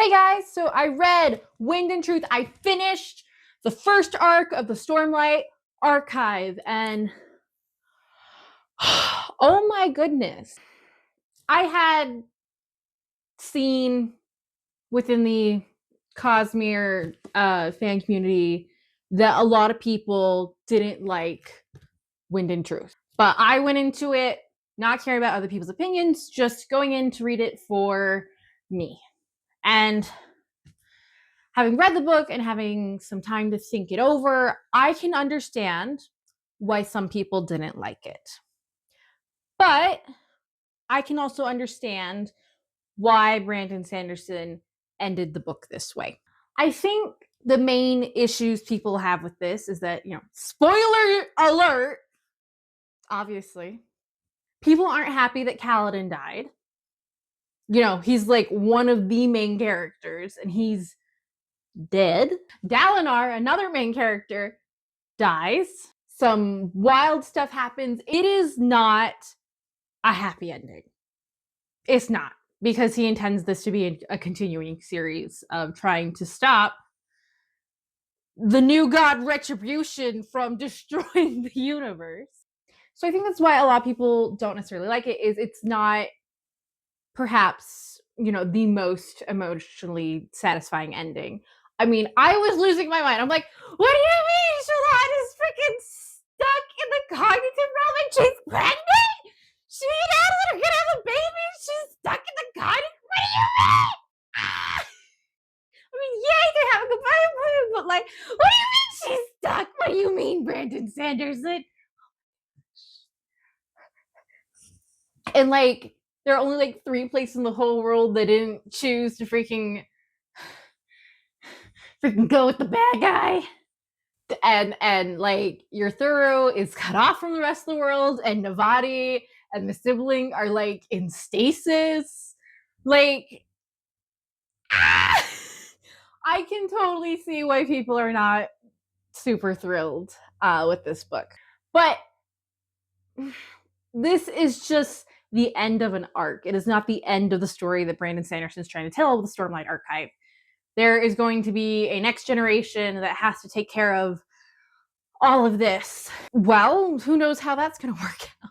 Hey guys, so I read Wind and Truth. I finished the first arc of the Stormlight archive, and oh my goodness. I had seen within the Cosmere fan community that a lot of people didn't like Wind and Truth. But I went into it not caring about other people's opinions, just going in to read it for me. And having read the book and having some time to think it over, I can understand why some people didn't like it. But I can also understand why Brandon Sanderson ended the book this way. I think the main issues people have with this is that, spoiler alert, obviously, people aren't happy that Kaladin died. He's like one of the main characters and he's dead. Dalinar, another main character, dies. Some wild stuff happens. It is not a happy ending. It's not, because he intends this to be a continuing series of trying to stop the new god Retribution from destroying the universe. So I think that's why a lot of people don't necessarily like it, is it's not perhaps, the most emotionally satisfying ending. I mean, I was losing my mind. I'm like, what do you mean Shalon is freaking stuck in the cognitive realm and she's pregnant? She and Adeline are gonna have a baby? She's stuck in the cognitive? What do you mean? I mean, yeah, you can have a goodbye appointment, but like, what do you mean she's stuck? What do you mean, Brandon Sanderson? And like, there are only like 3 places in the whole world that didn't choose to freaking go with the bad guy. And like, your Thuro is cut off from the rest of the world, and Navati and the sibling are like in stasis. Like, I can totally see why people are not super thrilled with this book. But this is just the end of an arc. It is not the end of the story that Brandon Sanderson is trying to tell with the Stormlight archive. There is going to be a next generation that has to take care of all of this. Well, who knows how that's going to work out.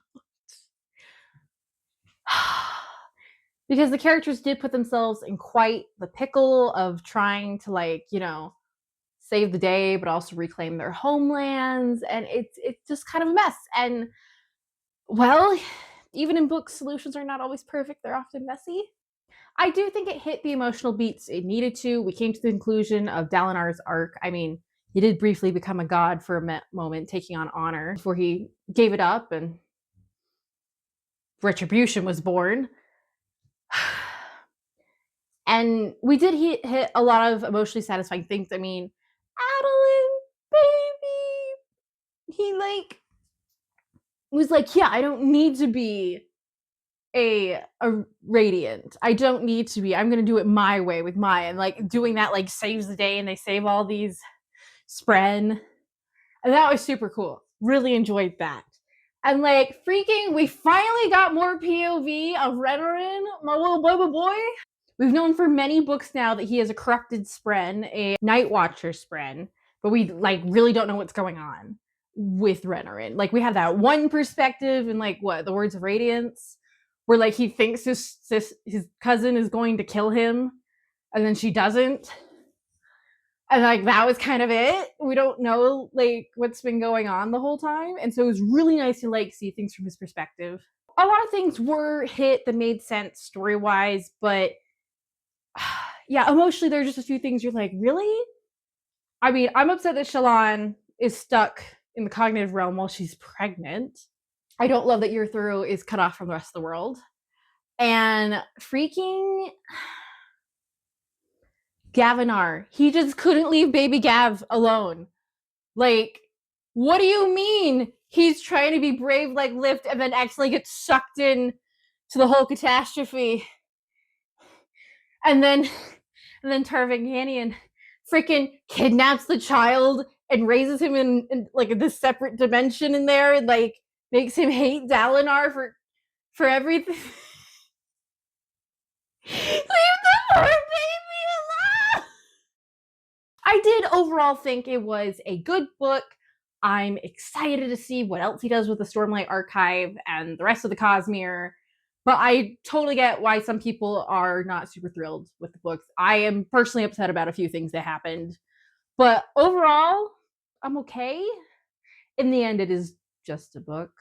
Because the characters did put themselves in quite the pickle of trying to, save the day, but also reclaim their homelands. And it's just kind of a mess. And, well, even in books, solutions are not always perfect. They're often messy. I do think it hit the emotional beats it needed to. We came to the conclusion of Dalinar's arc. I mean, he did briefly become a god for a moment, taking on honor before he gave it up and Retribution was born. And we did hit a lot of emotionally satisfying things. I mean, Adeline, baby, he was like, yeah, I don't need to be a radiant. I don't need to be. I'm gonna do it my way with Maya, and like doing that like saves the day, and they save all these Spren, and that was super cool. Really enjoyed that. And like, freaking, we finally got more POV of Renarin, my little boy. We've known for many books now that he is a corrupted Spren, a Night Watcher Spren, but we like really don't know what's going on with Renarin. Like, we have that one perspective in like the Words of Radiance, where like he thinks his cousin is going to kill him, and then she doesn't. And like, that was kind of it. We don't know like what's been going on the whole time. And so it was really nice to like see things from his perspective. A lot of things were hit that made sense story-wise, but yeah, emotionally there's just a few things you're like, really? I mean, I'm upset that Shallan is stuck in the cognitive realm while she's pregnant. I don't love that your Thuro is cut off from the rest of the world. And freaking Gavinar, he just couldn't leave baby Gav alone. Like, what do you mean he's trying to be brave like Lift and then actually gets sucked in to the whole catastrophe? And then Tarvanginian freaking kidnaps the child and raises him in like this separate dimension in there, and like makes him hate Dalinar for everything. Leave the poor baby did overall think it was a good book. I'm excited to see what else he does with the Stormlight archive and the rest of the Cosmere. But I totally get why some people are not super thrilled with the books. I am personally upset about a few things that happened. But overall, I'm okay. In the end, it is just a book.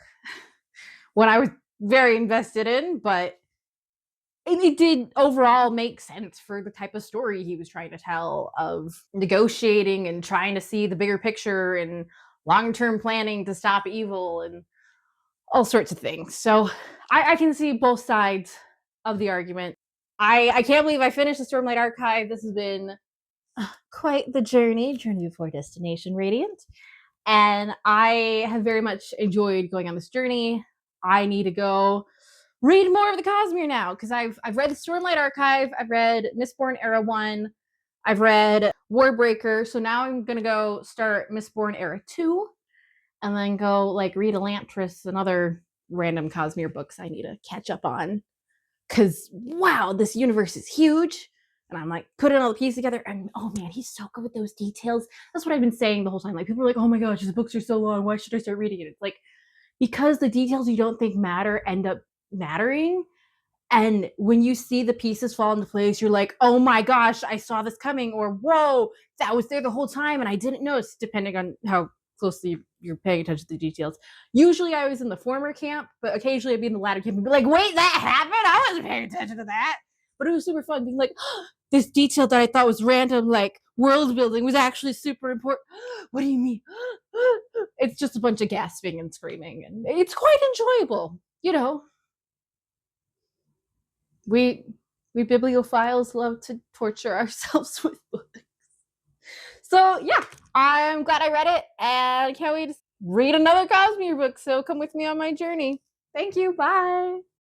One I was very invested in, but it did overall make sense for the type of story he was trying to tell of negotiating and trying to see the bigger picture and long-term planning to stop evil and all sorts of things. So I can see both sides of the argument. I can't believe I finished the Stormlight Archive. This has been quite the journey before Destination Radiant. And I have very much enjoyed going on this journey. I need to go read more of the Cosmere now because I've read the Stormlight Archive, I've read Mistborn Era 1, I've read Warbreaker, so now I'm gonna go start Mistborn Era 2, and then go like read Elantris and other random Cosmere books I need to catch up on. Cause wow, this universe is huge. And I'm like putting all the pieces together, and oh man, he's so good with those details. That's what I've been saying the whole time. Like people are like, oh my gosh, these books are so long. Why should I start reading it? It's like because the details you don't think matter end up mattering. And when you see the pieces fall into place, you're like, oh my gosh, I saw this coming, or whoa, that was there the whole time and I didn't notice, depending on how closely you're paying attention to the details. Usually I was in the former camp, but occasionally I'd be in the latter camp and be like, wait, that happened? I wasn't paying attention to that. But it was super fun being like, oh, this detail that I thought was random, like world building, was actually super important. What do you mean? It's just a bunch of gasping and screaming, and it's quite enjoyable, you know. We bibliophiles love to torture ourselves with books. So yeah, I'm glad I read it, and I can't wait to read another Cosmere book. So come with me on my journey. Thank you. Bye.